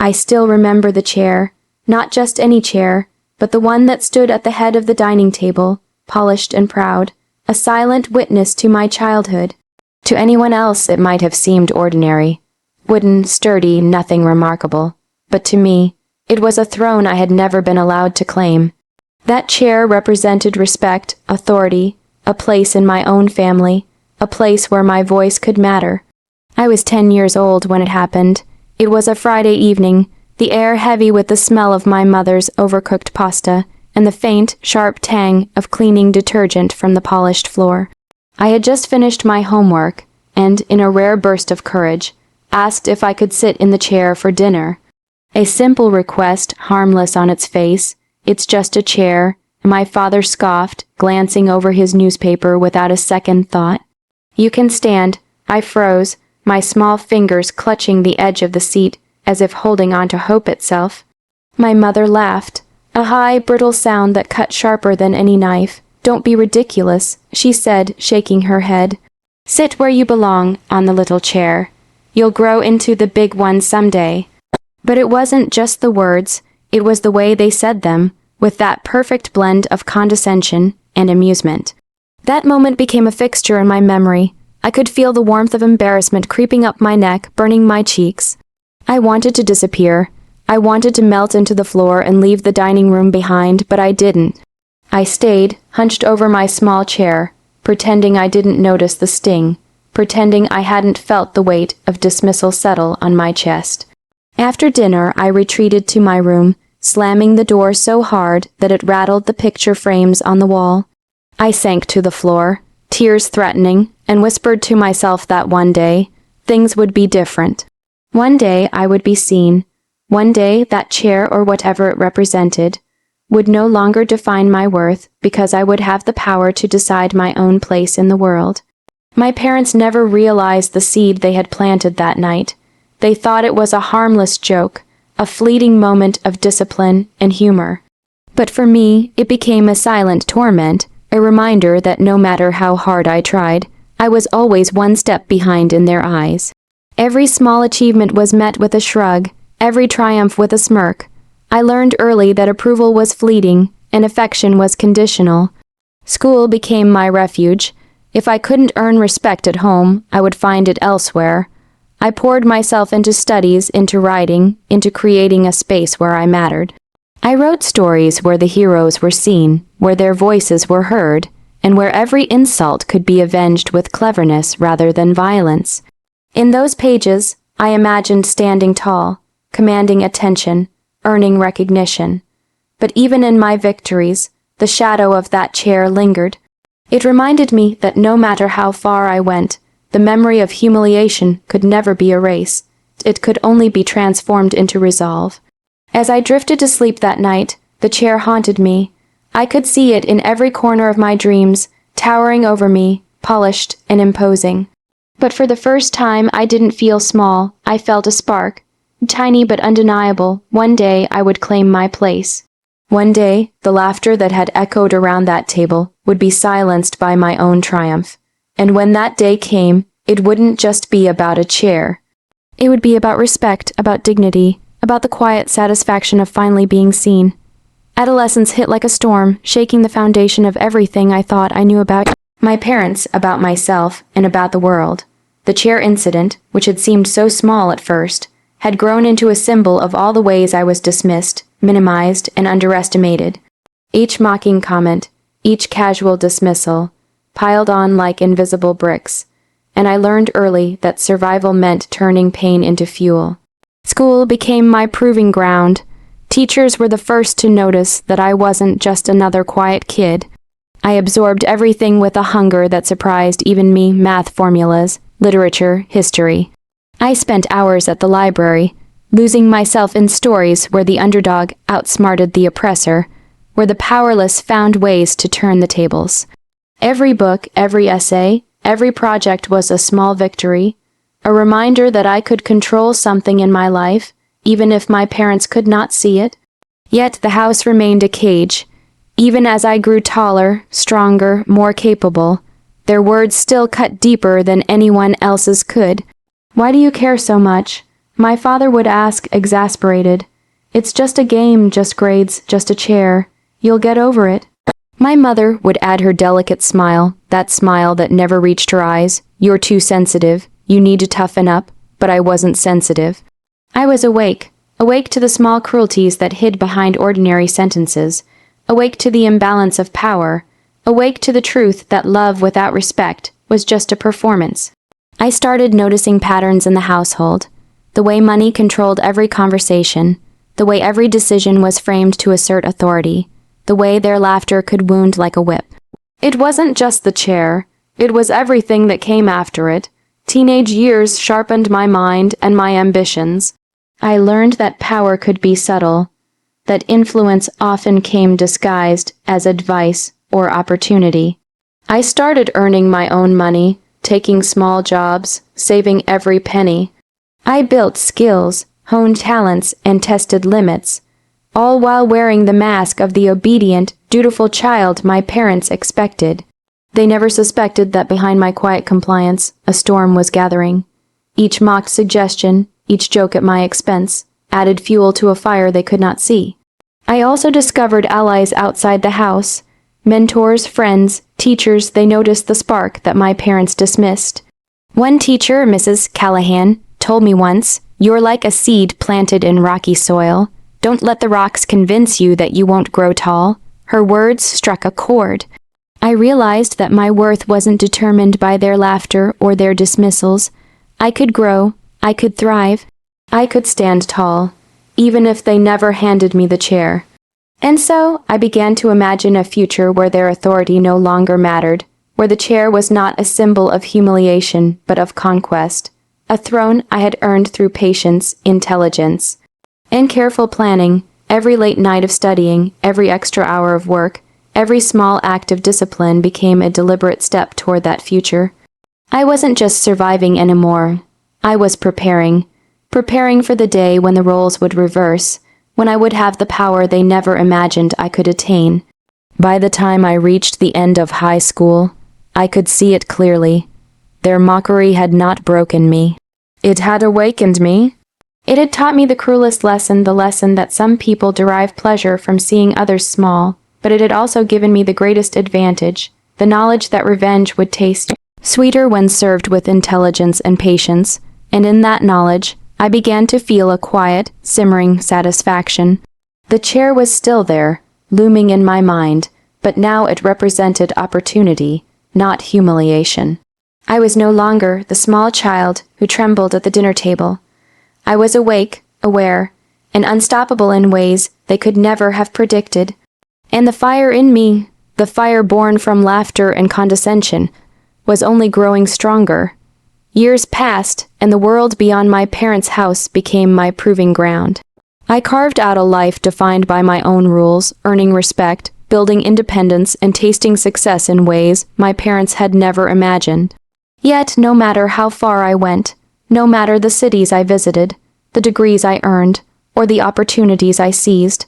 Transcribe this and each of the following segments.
I still remember the chair, not just any chair, but the one that stood at the head of the dining table, polished and proud, a silent witness to my childhood. To anyone else it might have seemed ordinary, wooden, sturdy, nothing remarkable, but to me, it was a throne I had never been allowed to claim. That chair represented respect, authority, a place in my own family, a place where my voice could matter. I was 10 years old when it happened. It was a Friday evening, the air heavy with the smell of my mother's overcooked pasta and the faint, sharp tang of cleaning detergent from the polished floor. I had just finished my homework and, in a rare burst of courage, asked if I could sit in the chair for dinner. A simple request, harmless on its face. It's just a chair, and my father scoffed, glancing over his newspaper without a second thought. You can stand. I froze, my small fingers clutching the edge of the seat, as if holding on to hope itself. My mother laughed, a high, brittle sound that cut sharper than any knife. Don't be ridiculous, she said, shaking her head. Sit where you belong, on the little chair. You'll grow into the big one someday. But it wasn't just the words, it was the way they said them, with that perfect blend of condescension and amusement. That moment became a fixture in my memory. I could feel the warmth of embarrassment creeping up my neck, burning my cheeks. I wanted to disappear. I wanted to melt into the floor and leave the dining room behind, but I didn't. I stayed, hunched over my small chair, pretending I didn't notice the sting, pretending I hadn't felt the weight of dismissal settle on my chest. After dinner, I retreated to my room, slamming the door so hard that it rattled the picture frames on the wall. I sank to the floor, tears threatening, and whispered to myself that one day, things would be different. One day I would be seen. One day that chair or whatever it represented would no longer define my worth because I would have the power to decide my own place in the world. My parents never realized the seed they had planted that night. They thought it was a harmless joke, a fleeting moment of discipline and humor. But for me, it became a silent torment, a reminder that no matter how hard I tried, I was always one step behind in their eyes. Every small achievement was met with a shrug, every triumph with a smirk. I learned early that approval was fleeting and affection was conditional. School became my refuge. If I couldn't earn respect at home, I would find it elsewhere. I poured myself into studies, into writing, into creating a space where I mattered. I wrote stories where the heroes were seen, where their voices were heard, and where every insult could be avenged with cleverness rather than violence. In those pages, I imagined standing tall, commanding attention, earning recognition. But even in my victories, the shadow of that chair lingered. It reminded me that no matter how far I went, the memory of humiliation could never be erased. It could only be transformed into resolve. As I drifted to sleep that night, the chair haunted me. I could see it in every corner of my dreams, towering over me, polished and imposing. But for the first time, I didn't feel small. I felt a spark. Tiny but undeniable. One day I would claim my place. One day, the laughter that had echoed around that table would be silenced by my own triumph. And when that day came, it wouldn't just be about a chair. It would be about respect, about dignity, about the quiet satisfaction of finally being seen. Adolescence hit like a storm, shaking the foundation of everything I thought I knew about my parents, about myself, and about the world. The chair incident, which had seemed so small at first, had grown into a symbol of all the ways I was dismissed, minimized, and underestimated. Each mocking comment, each casual dismissal, piled on like invisible bricks, and I learned early that survival meant turning pain into fuel. School became my proving ground. Teachers were the first to notice that I wasn't just another quiet kid. I absorbed everything with a hunger that surprised even me: math formulas, literature, history. I spent hours at the library, losing myself in stories where the underdog outsmarted the oppressor, where the powerless found ways to turn the tables. Every book, every essay, every project was a small victory, a reminder that I could control something in my life, even if my parents could not see it. Yet the house remained a cage. Even as I grew taller, stronger, more capable, their words still cut deeper than anyone else's could. Why do you care so much? My father would ask, exasperated, "It's just a game, just grades, just a chair. You'll get over it." My mother would add her delicate smile, that smile that never reached her eyes. "You're too sensitive. You need to toughen up." But I wasn't sensitive. I was awake to the small cruelties that hid behind ordinary sentences, awake to the imbalance of power, awake to the truth that love without respect was just a performance. I started noticing patterns in the household, the way money controlled every conversation, the way every decision was framed to assert authority, the way their laughter could wound like a whip. It wasn't just the chair, it was everything that came after it. Teenage years sharpened my mind and my ambitions. I learned that power could be subtle, that influence often came disguised as advice or opportunity. I started earning my own money, taking small jobs, saving every penny. I built skills, honed talents, and tested limits, all while wearing the mask of the obedient, dutiful child my parents expected. They never suspected that behind my quiet compliance, a storm was gathering. Each mocked suggestion, each joke at my expense, added fuel to a fire they could not see. I also discovered allies outside the house. Mentors, friends, teachers, they noticed the spark that my parents dismissed. One teacher, Mrs. Callahan, told me once, "You're like a seed planted in rocky soil. Don't let the rocks convince you that you won't grow tall." Her words struck a chord. I realized that my worth wasn't determined by their laughter or their dismissals. I could grow, I could thrive, I could stand tall, even if they never handed me the chair. And so, I began to imagine a future where their authority no longer mattered, where the chair was not a symbol of humiliation, but of conquest, a throne I had earned through patience, intelligence, and careful planning. Every late night of studying, every extra hour of work, every small act of discipline became a deliberate step toward that future. I wasn't just surviving anymore. I was preparing for the day when the roles would reverse, when I would have the power they never imagined I could attain. By the time I reached the end of high school, I could see it clearly. Their mockery had not broken me. It had awakened me. It had taught me the cruelest lesson, the lesson that some people derive pleasure from seeing others small, but it had also given me the greatest advantage, the knowledge that revenge would taste sweeter when served with intelligence and patience, and in that knowledge, I began to feel a quiet, simmering satisfaction. The chair was still there, looming in my mind, but now it represented opportunity, not humiliation. I was no longer the small child who trembled at the dinner table. I was awake, aware, and unstoppable in ways they could never have predicted. And the fire in me, the fire born from laughter and condescension, was only growing stronger. Years passed, and the world beyond my parents' house became my proving ground. I carved out a life defined by my own rules, earning respect, building independence, and tasting success in ways my parents had never imagined. Yet, no matter how far I went, no matter the cities I visited, the degrees I earned, or the opportunities I seized,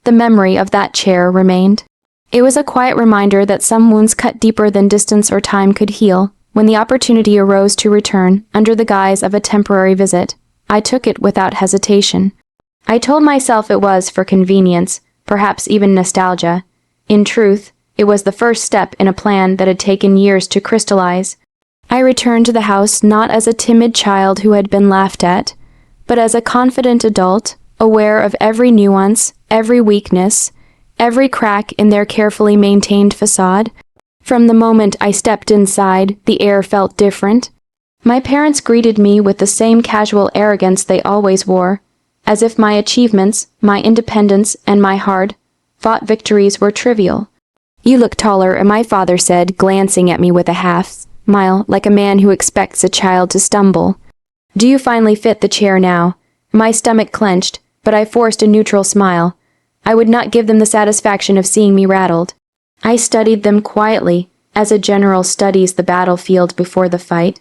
the memory of that chair remained. It was a quiet reminder that some wounds cut deeper than distance or time could heal. When the opportunity arose to return, under the guise of a temporary visit, I took it without hesitation. I told myself it was for convenience, perhaps even nostalgia. In truth, it was the first step in a plan that had taken years to crystallize. I returned to the house not as a timid child who had been laughed at, but as a confident adult, aware of every nuance, every weakness, every crack in their carefully maintained facade. From the moment I stepped inside, the air felt different. My parents greeted me with the same casual arrogance they always wore, as if my achievements, my independence, and my hard-fought victories were trivial. "You look taller," my father said, glancing at me with a half-smile, like a man who expects a child to stumble. "Do you finally fit the chair now?" My stomach clenched, but I forced a neutral smile. I would not give them the satisfaction of seeing me rattled. I studied them quietly, as a general studies the battlefield before the fight.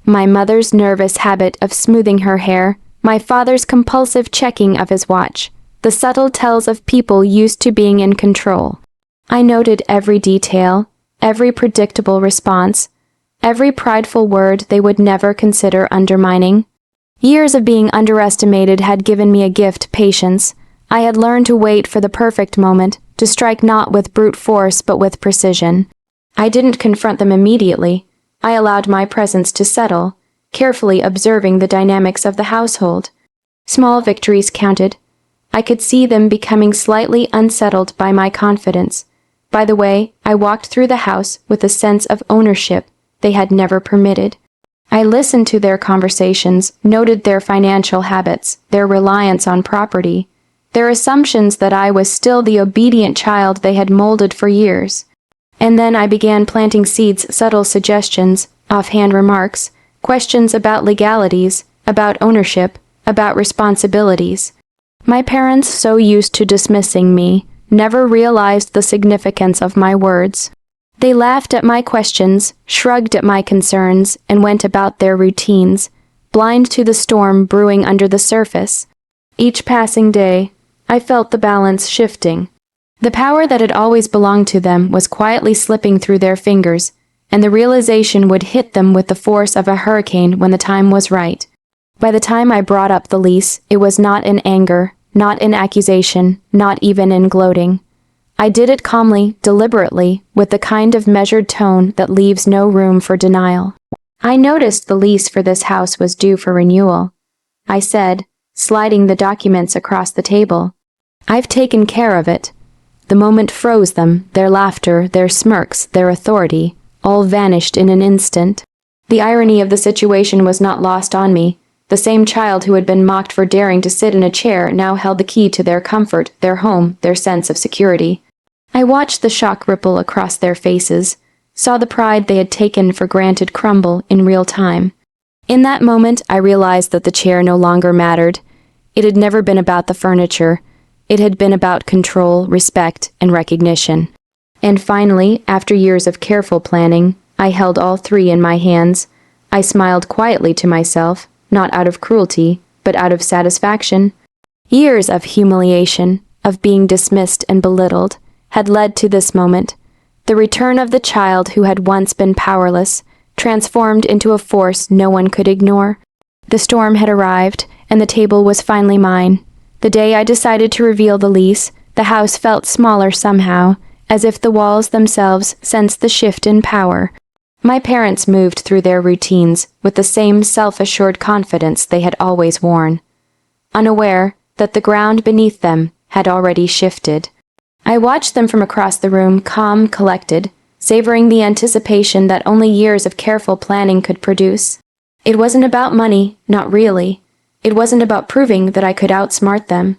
My mother's nervous habit of smoothing her hair, my father's compulsive checking of his watch, the subtle tells of people used to being in control. I noted every detail, every predictable response, every prideful word they would never consider undermining. Years of being underestimated had given me a gift, patience. I had learned to wait for the perfect moment, to strike not with brute force but with precision. I didn't confront them immediately. I allowed my presence to settle, carefully observing the dynamics of the household. Small victories counted. I could see them becoming slightly unsettled by my confidence. By the way, I walked through the house with a sense of ownership they had never permitted. I listened to their conversations, noted their financial habits, their reliance on property, their assumptions that I was still the obedient child they had molded for years. And then I began planting seeds, subtle suggestions, offhand remarks, questions about legalities, about ownership, about responsibilities. My parents, so used to dismissing me, never realized the significance of my words. They laughed at my questions, shrugged at my concerns, and went about their routines, blind to the storm brewing under the surface. Each passing day, I felt the balance shifting. The power that had always belonged to them was quietly slipping through their fingers, and the realization would hit them with the force of a hurricane when the time was right. By the time I brought up the lease, it was not in anger, not in accusation, not even in gloating. I did it calmly, deliberately, with the kind of measured tone that leaves no room for denial. I noticed the lease for this house was due for renewal. I said, sliding the documents across the table. I've taken care of it. The moment froze them, their laughter, their smirks, their authority, all vanished in an instant. The irony of the situation was not lost on me. The same child who had been mocked for daring to sit in a chair now held the key to their comfort, their home, their sense of security. I watched the shock ripple across their faces, saw the pride they had taken for granted crumble in real time. In that moment, I realized that the chair no longer mattered. It had never been about the furniture. It had been about control, respect, and recognition. And finally, after years of careful planning, I held all three in my hands. I smiled quietly to myself, not out of cruelty, but out of satisfaction. Years of humiliation, of being dismissed and belittled, had led to this moment, the return of the child who had once been powerless, transformed into a force no one could ignore. The storm had arrived, and the table was finally mine. The day I decided to reveal the lease, the house felt smaller somehow, as if the walls themselves sensed the shift in power. My parents moved through their routines with the same self-assured confidence they had always worn, unaware that the ground beneath them had already shifted. I watched them from across the room, calm, collected, savoring the anticipation that only years of careful planning could produce. It wasn't about money, not really. It wasn't about proving that I could outsmart them.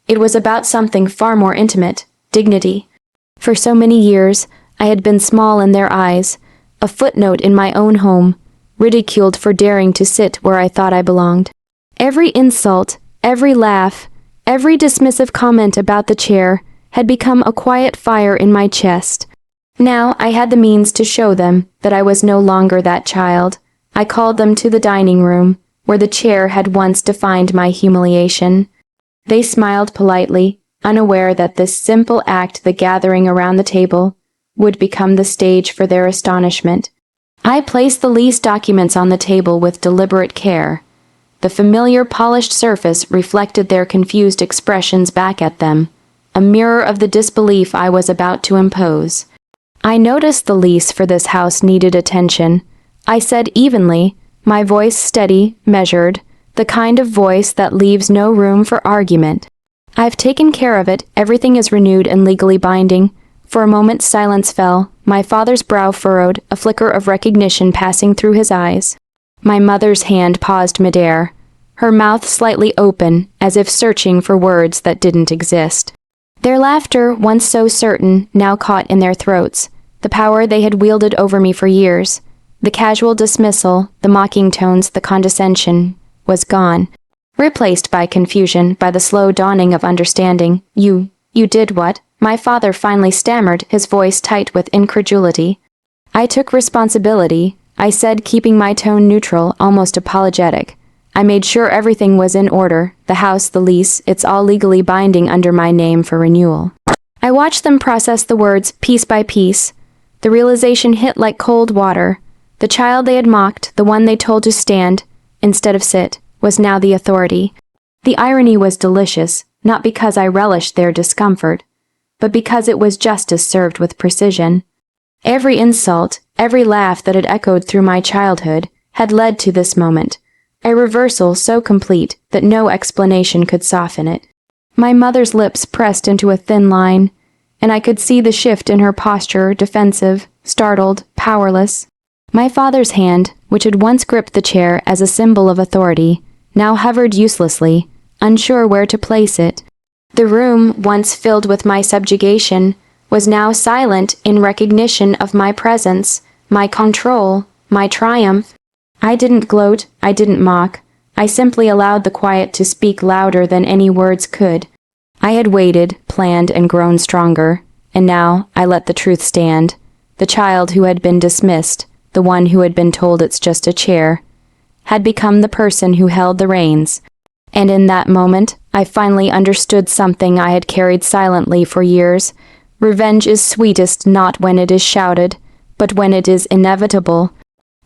It was about something far more intimate, dignity. For so many years, I had been small in their eyes, a footnote in my own home, ridiculed for daring to sit where I thought I belonged. Every insult, every laugh, every dismissive comment about the chair had become a quiet fire in my chest. Now I had the means to show them that I was no longer that child. I called them to the dining room, where the chair had once defined my humiliation. They smiled politely, unaware that this simple act, the gathering around the table, would become the stage for their astonishment. I placed the lease documents on the table with deliberate care. The familiar polished surface reflected their confused expressions back at them, a mirror of the disbelief I was about to impose. I noticed the lease for this house needed attention. I said evenly, my voice steady, measured, the kind of voice that leaves no room for argument. I've taken care of it, everything is renewed and legally binding. For a moment silence fell, my father's brow furrowed, a flicker of recognition passing through his eyes. My mother's hand paused midair, her mouth slightly open, as if searching for words that didn't exist. Their laughter, once so certain, now caught in their throats, the power they had wielded over me for years. The casual dismissal, the mocking tones, the condescension, was gone, replaced by confusion, by the slow dawning of understanding. You did what? My father finally stammered, his voice tight with incredulity. I took responsibility, I said, keeping my tone neutral, almost apologetic. I made sure everything was in order, the house, the lease, it's all legally binding under my name for renewal. I watched them process the words piece by piece. The realization hit like cold water. The child they had mocked, the one they told to stand, instead of sit, was now the authority. The irony was delicious, not because I relished their discomfort, but because it was justice served with precision. Every insult, every laugh that had echoed through my childhood, had led to this moment, a reversal so complete that no explanation could soften it. My mother's lips pressed into a thin line, and I could see the shift in her posture, defensive, startled, powerless. My father's hand, which had once gripped the chair as a symbol of authority, now hovered uselessly, unsure where to place it. The room, once filled with my subjugation, was now silent in recognition of my presence, my control, my triumph. I didn't gloat, I didn't mock. I simply allowed the quiet to speak louder than any words could. I had waited, planned, and grown stronger, and now I let the truth stand. The child who had been dismissed, the one who had been told it's just a chair, had become the person who held the reins. And in that moment, I finally understood something I had carried silently for years. Revenge is sweetest not when it is shouted, but when it is inevitable.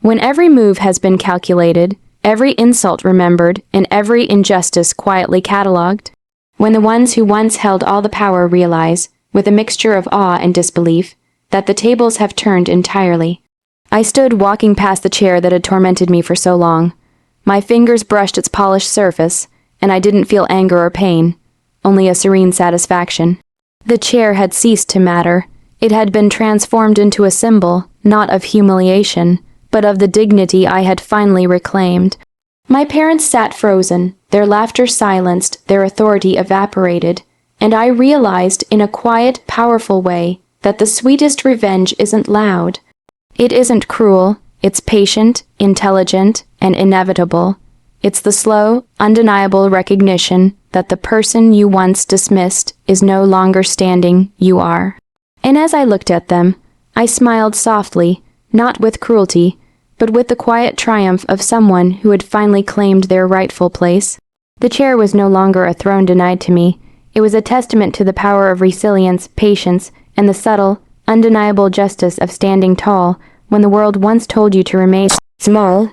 When every move has been calculated, every insult remembered, and every injustice quietly catalogued. When the ones who once held all the power realize, with a mixture of awe and disbelief, that the tables have turned entirely. I stood walking past the chair that had tormented me for so long. My fingers brushed its polished surface, and I didn't feel anger or pain, only a serene satisfaction. The chair had ceased to matter. It had been transformed into a symbol, not of humiliation, but of the dignity I had finally reclaimed. My parents sat frozen, their laughter silenced, their authority evaporated, and I realized in a quiet, powerful way that the sweetest revenge isn't loud. It isn't cruel, it's patient, intelligent, and inevitable. It's the slow, undeniable recognition that the person you once dismissed is no longer standing, you are. And as I looked at them, I smiled softly, not with cruelty, but with the quiet triumph of someone who had finally claimed their rightful place. The chair was no longer a throne denied to me. It was a testament to the power of resilience, patience, and the subtle, undeniable justice of standing tall when the world once told you to remain small.